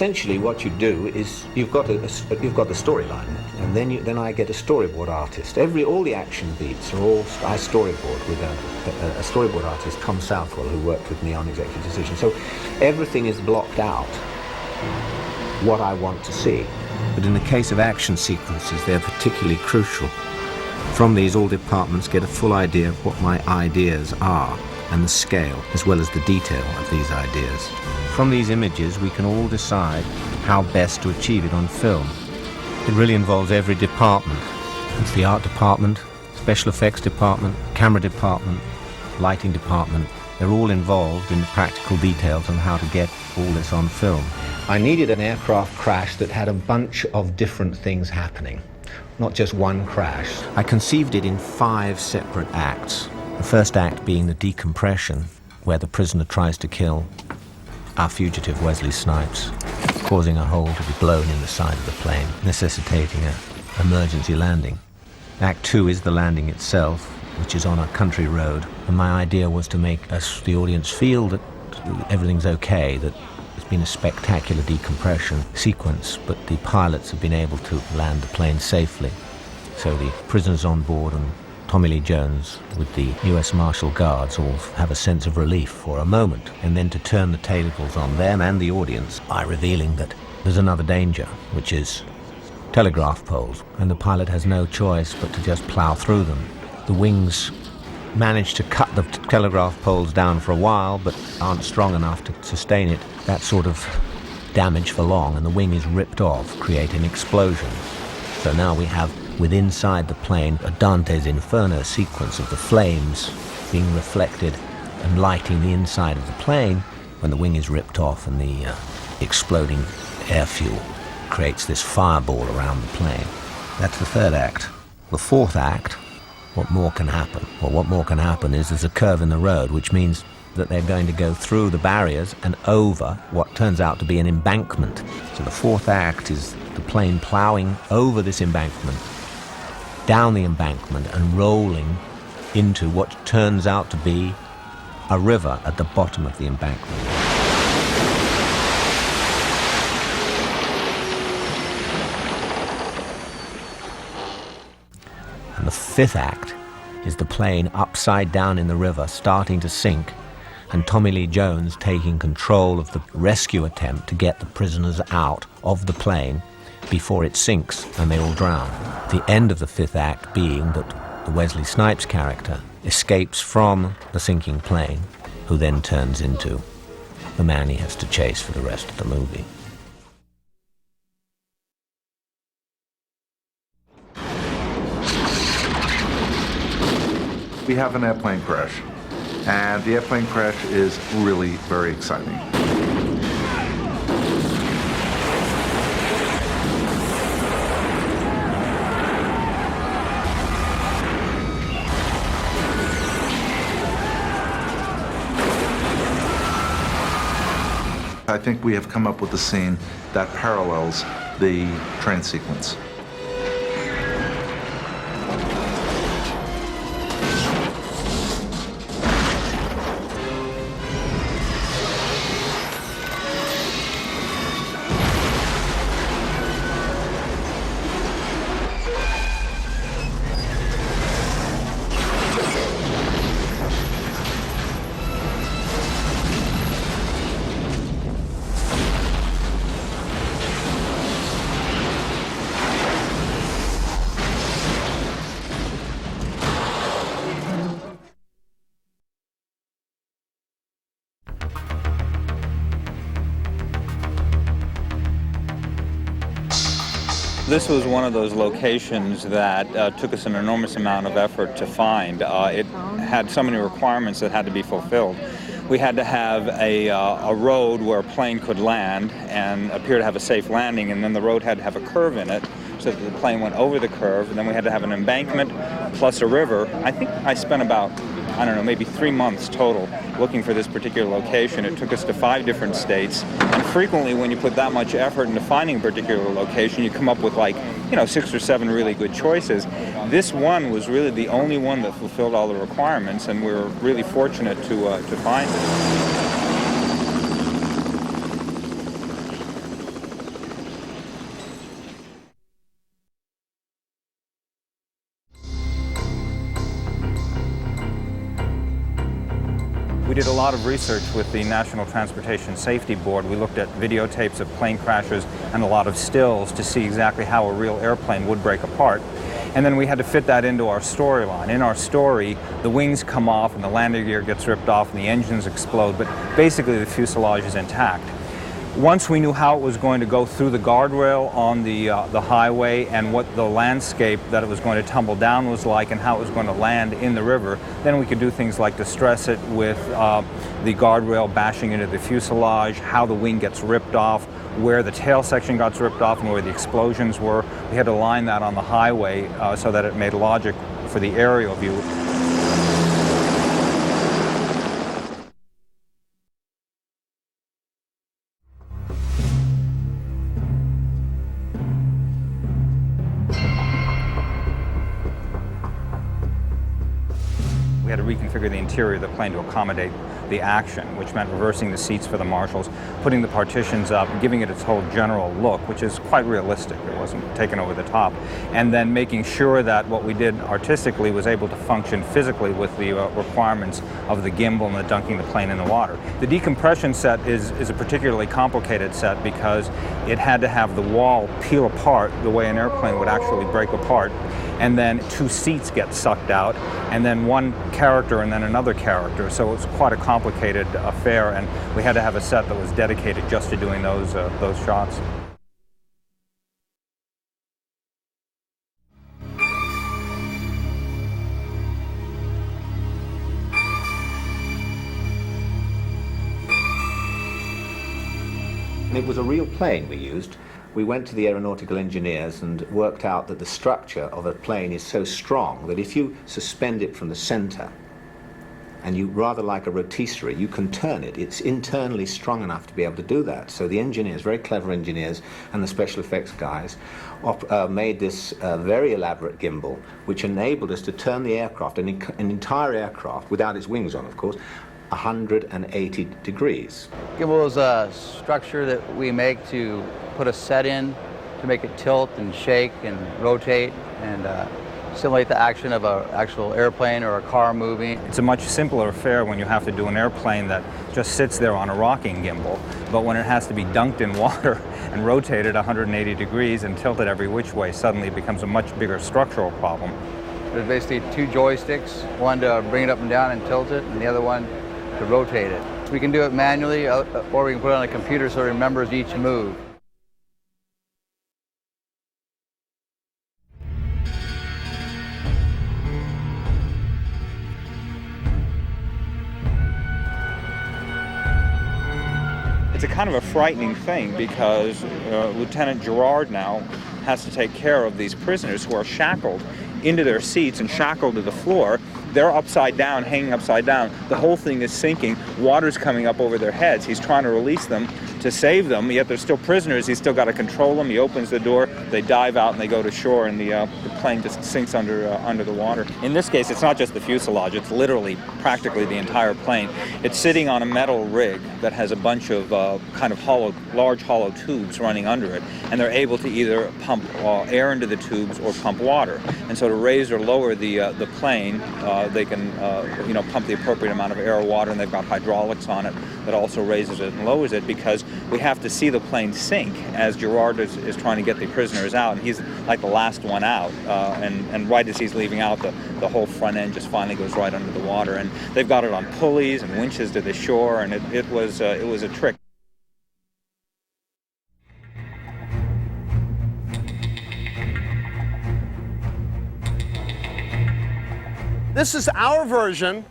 essentially what you do is you've got the storyline, and then I get a storyboard artist. All the action beats are all I storyboard with a storyboard artist, Tom Southwell, who worked with me on Executive Decision. So everything is blocked out what I want to see. But in the case of action sequences, they're particularly crucial. From these, all departments get a full idea of what my ideas are and the scale, as well as the detail of these ideas. From these images, we can all decide how best to achieve it on film. It really involves every department. It's the art department, special effects department, camera department, lighting department. They're all involved in the practical details on how to get all this on film. I needed an aircraft crash that had a bunch of different things happening, not just one crash. I conceived it in 5 separate acts. The first act being the decompression, where the prisoner tries to kill our fugitive Wesley Snipes, causing a hole to be blown in the side of the plane, necessitating an emergency landing. Act 2 is the landing itself, which is on a country road, and my idea was to make the audience feel that everything's okay, that it's been a spectacular decompression sequence, but the pilots have been able to land the plane safely. So the prisoners on board and Tommy Lee Jones with the US Marshal Guards all have a sense of relief for a moment, and then to turn the tables on them and the audience by revealing that there's another danger, which is telegraph poles, and the pilot has no choice but to just plow through them. The wings manage to cut the telegraph poles down for a while, but aren't strong enough to sustain it. That sort of damage for long, and the wing is ripped off, creating an explosion. So now we have inside the plane a Dante's Inferno sequence of the flames being reflected and lighting the inside of the plane when the wing is ripped off, and the exploding air fuel creates this fireball around the plane. That's the third act. The fourth act, what more can happen? Well, what more can happen is there's a curve in the road, which means that they're going to go through the barriers and over what turns out to be an embankment. So the fourth act is the plane plowing over this embankment, down the embankment, and rolling into what turns out to be a river at the bottom of the embankment. And the fifth act is the plane upside down in the river, starting to sink, and Tommy Lee Jones taking control of the rescue attempt to get the prisoners out of the plane before it sinks and they all drown. The end of the fifth act being that the Wesley Snipes character escapes from the sinking plane, who then turns into the man he has to chase for the rest of the movie. We have an airplane crash, and the airplane crash is really very exciting. I think we have come up with a scene that parallels the train sequence. This was one of those locations that took us an enormous amount of effort to find. It had so many requirements that had to be fulfilled. We had to have a road where a plane could land and appear to have a safe landing, and then the road had to have a curve in it so that the plane went over the curve, and then we had to have an embankment plus a river. I think I spent about, I don't know, maybe 3 months total looking for this particular location. It took us to 5 different states, and frequently when you put that much effort into finding a particular location, you come up with 6 or 7 really good choices. This one was really the only one that fulfilled all the requirements, and we were really fortunate to find it. We did a lot of research with the National Transportation Safety Board. We looked at videotapes of plane crashes and a lot of stills to see exactly how a real airplane would break apart. And then we had to fit that into our storyline. In our story, the wings come off and the landing gear gets ripped off and the engines explode, but basically the fuselage is intact. Once we knew how it was going to go through the guardrail on the highway and what the landscape that it was going to tumble down was like and how it was going to land in the river, then we could do things like distress it with the guardrail bashing into the fuselage, how the wing gets ripped off, where the tail section got ripped off and where the explosions were. We had to line that on the highway so that it made logic for the aerial view. We had to reconfigure the interior of the plane to accommodate the action, which meant reversing the seats for the Marshals, putting the partitions up, giving it its whole general look, which is quite realistic. It wasn't taken over the top. And then making sure that what we did artistically was able to function physically with the requirements of the gimbal and the dunking the plane in the water. The decompression set is a particularly complicated set because it had to have the wall peel apart the way an airplane would actually break apart, and then two seats get sucked out, and then one character and then another character. So it was quite a complicated affair, and we had to have a set that was dedicated just to doing those shots. And it was a real plane we used. We went to the aeronautical engineers and worked out that the structure of a plane is so strong that if you suspend it from the center, and you, rather like a rotisserie, you can turn it. It's internally strong enough to be able to do that. So the engineers, very clever engineers, and the special effects guys made this very elaborate gimbal, which enabled us to turn the aircraft, an entire aircraft, without its wings on, of course, 180 degrees. Gimbal is a structure that we make to put a set in to make it tilt and shake and rotate and simulate the action of an actual airplane or a car moving. It's a much simpler affair when you have to do an airplane that just sits there on a rocking gimbal, but when it has to be dunked in water and rotated 180 degrees and tilted every which way, suddenly it becomes a much bigger structural problem. There's basically two joysticks, one to bring it up and down and tilt it, and the other one to rotate it. We can do it manually, or we can put it on a computer so it remembers each move. It's a kind of a frightening thing because Lieutenant Gerard now has to take care of these prisoners who are shackled into their seats and shackled to the floor. They're upside down, hanging upside down. The whole thing is sinking. Water's coming up over their heads. He's trying to release them to save them, yet they're still prisoners. He's still got to control them. He opens the door, they dive out, and they go to shore, and the plane just sinks under the water. In this case, it's not just the fuselage. It's literally practically the entire plane. It's sitting on a metal rig that has a bunch of kind of large hollow tubes running under it, and they're able to either pump air into the tubes or pump water. And so to raise or lower the plane, they can pump the appropriate amount of air or water, and they've got hydraulics on it that also raises it and lowers it, because we have to see the plane sink as Gerard is trying to get the prisoners out, and he's like the last one out, and right as he's leaving out, the whole front end just finally goes right under the water, and they've got it on pulleys and winches to the shore, and it was a trick. This is our version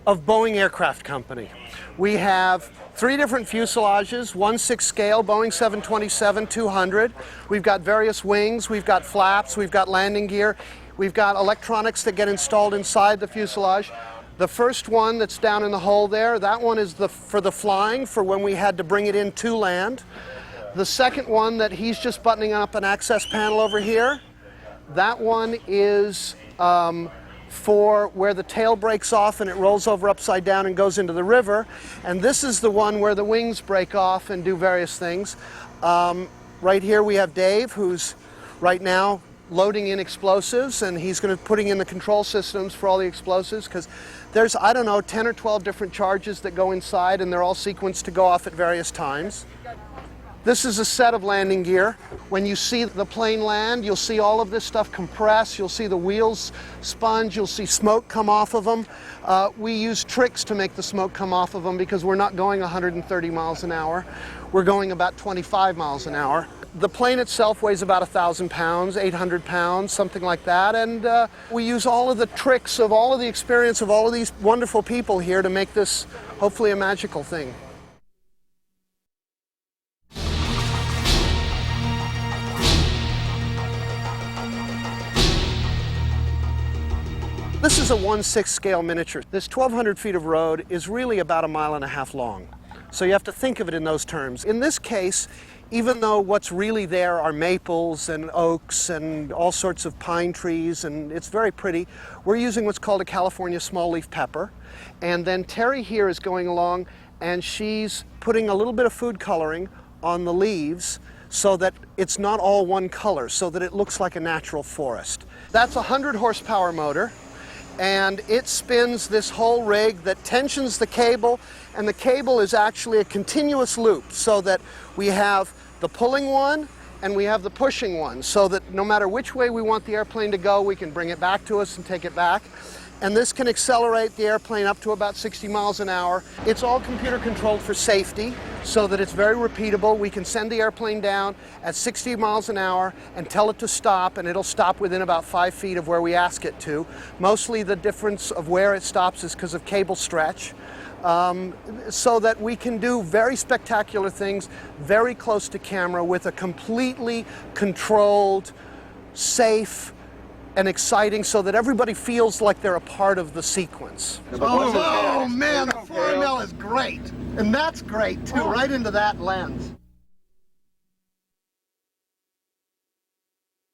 of Boeing Aircraft Company. We have 3 different fuselages, 1/6 scale, Boeing 727-200. We've got various wings, we've got flaps, we've got landing gear, we've got electronics that get installed inside the fuselage. The first one that's down in the hole there, that one is for the flying, for when we had to bring it in to land. The second one that he's just buttoning up an access panel over here, that one is for where the tail breaks off and it rolls over upside down and goes into the river. And this is the one where the wings break off and do various things. Right here we have Dave, who's right now loading in explosives, and he's going to putting in the control systems for all the explosives, because there's, I don't know, 10 or 12 different charges that go inside, and they're all sequenced to go off at various times. This is a set of landing gear. When you see the plane land, you'll see all of this stuff compress, you'll see the wheels sponge, you'll see smoke come off of them. We use tricks to make the smoke come off of them because we're not going 130 miles an hour. We're going about 25 miles an hour. The plane itself weighs about 1,000 pounds, 800 pounds, something like that, and we use all of the tricks of all of the experience of all of these wonderful people here to make this hopefully a magical thing. This is a 1/6 scale miniature. This 1,200 feet of road is really about 1.5 miles long. So you have to think of it in those terms. In this case, even though what's really there are maples and oaks and all sorts of pine trees, and it's very pretty, we're using what's called a California small leaf pepper. And then Terry here is going along and she's putting a little bit of food coloring on the leaves so that it's not all one color, so that it looks like a natural forest. That's a 100 horsepower motor, and it spins this whole rig that tensions the cable, and the cable is actually a continuous loop, so that we have the pulling one and we have the pushing one, so that no matter which way we want the airplane to go, we can bring it back to us and take it back. And this can accelerate the airplane up to about 60 miles an hour. It's all computer controlled for safety, so that it's very repeatable. We can send the airplane down at 60 miles an hour and tell it to stop, and it'll stop within about 5 feet of where we ask it to. Mostly the difference of where it stops is because of cable stretch. So that we can do very spectacular things very close to camera with a completely controlled, safe, and exciting, so that everybody feels like they're a part of the sequence. Oh man, the 4ML is great. And that's great too, right into that lens.